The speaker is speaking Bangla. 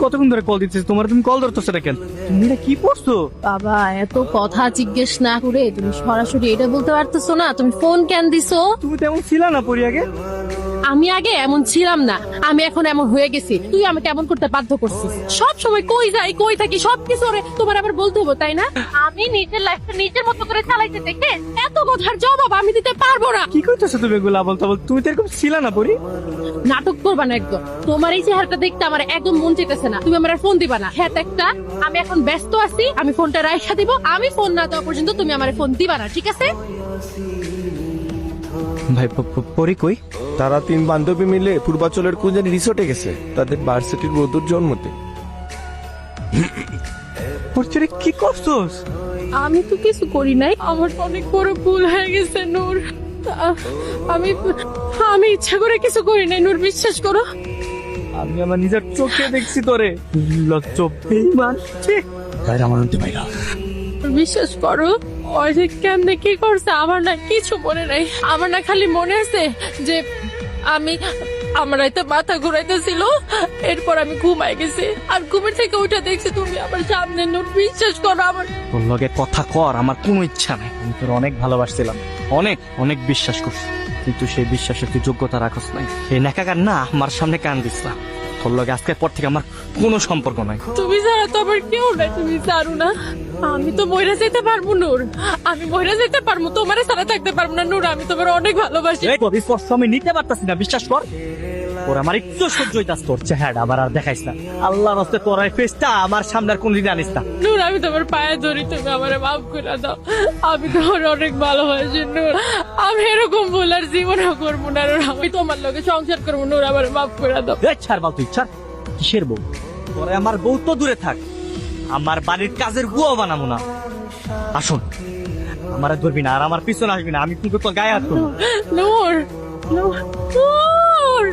কতক্ষণ ধরে কল দিতেছি তোমার, তুমি কল ধরতেছো না কেন? তুমি এটা কি করছো? বাবা এত কথা জিজ্ঞেস না করে তুমি সরাসরি এটা বলতে পারতেছো না তুমি ফোন কেন দিছো? তুমি তো এমন ছিলা না পরি আগে। আমি আগে এমন ছিলাম না, আমি এখন এমন হয়ে গেছি। তুই আমাকে এমন করতে বাধ্য করছিস। সব সময় কই যাই কই থাকি সবকিছু তোমার আবার বলতে হবে তাই না? আমি নিজের লাইফটা নিজের মতো করে চালাইতে দেখে এত কথার জবাব আমি দিতে পারবো না। কি করতেছো তুমি এগুলা বলতে বল? তুমি তো এরকম ছিলা না পরি। নাটক করবা না একদম। তোমার এই চেহারাটা দেখতে আমার একদম মন চাইতেছে না। তুমি আমার ফোন দিবা না। হ্যাঁ একটা আমি এখন ব্যস্ত আছি, আমি ফোনটা রাইখা দিব। আমি ফোন না দেওয়া পর্যন্ত তুমি আমার ফোন দিবা না, ঠিক আছে? ভাই পরি কই? তারা 3 বান্ধবী মিলে পূর্বাচলের কোন জানি রিসোর্টে গেছে তাদের ভার্সিটির বন্ধুর জন্মতে। পরিচয় কি করছোস? আমি তো কিছু করি নাই, আমার অনেক বড় ভুল হয়ে গেছে নূর। আমি আমি ইচ্ছা করে কিছু করি নাই নূর, বিশ্বাস করো। আমি আমার নিজের চোখে দেখছি তোরে। লজ্জা বেঈমান। ভাই আমার আনতে ভাইরা বিশ্বাস করো ওই যে কেমনে কি করছে আমার না কিছু মনে নাই। আমার না খালি মনে আছে যে আমার হয়তো মাথা ঘুরাইতেছিল, এরপর আমি ঘুমাই গেছি। আর ঘুমের থেকে উঠে দেখছি তুমি আমার সামনে নূর। বিশ্বাস করো আমার তোর লগে কথা কর আমার কোনো ইচ্ছা নাই। আমি তোর অনেক ভালোবাসছিলাম, অনেক অনেক বিশ্বাস করছি, কিন্তু সেই বিশ্বাসের তুই যোগ্যতা রাখস নাই। এই নেকাকার না আমার সামনে কান দিস না। তোর লগে আজকের পর থেকে আমার কোনো সম্পর্ক নাই। তুমি ছাড়া তো আমার কেউ নাই, তুমি জানো না। আমি তো মইরা যেতে পারবো নূর, আমি মইরা যেতে পারবো, তোমার ছাড়া থাকতে পারবো না নূর। আমি তোমার অনেক ভালোবাসি। এই তোর স্পর্শ আমি নিতে পারতাছি না, বিশ্বাস কর। তোর আমার একটু সহ্য হইতাস, তোর চেহারা আবার আর দেখাইস না। আল্লাহ রাস্তে তোর এই ফেসটা আমার সামনে আর কোনদিন আনিস না। নূর আমি তোমার পায়ে ধরি, তুমি আমার মাফ করে দাও। আমি তোমার অনেক ভালোবাসি নূর। আমি এরকম ভুল আর জীবনে করবো না নূর। আমি তোমার লগে সংসার করবো নূর, আমার মাফ করে দাও। এই ছাড় বাল, তুই ছাড়। কিসের বউ? তোরে আমার বউ তো দূরে থাক, আমার বাড়ির কাজের বুয়াও বানাবো না। আসুন আমার ধরবি না আর আমার পিছনে আসবি না, আমি কিন্তু তোর গায়ে হাত করবো। নূর নূর নূর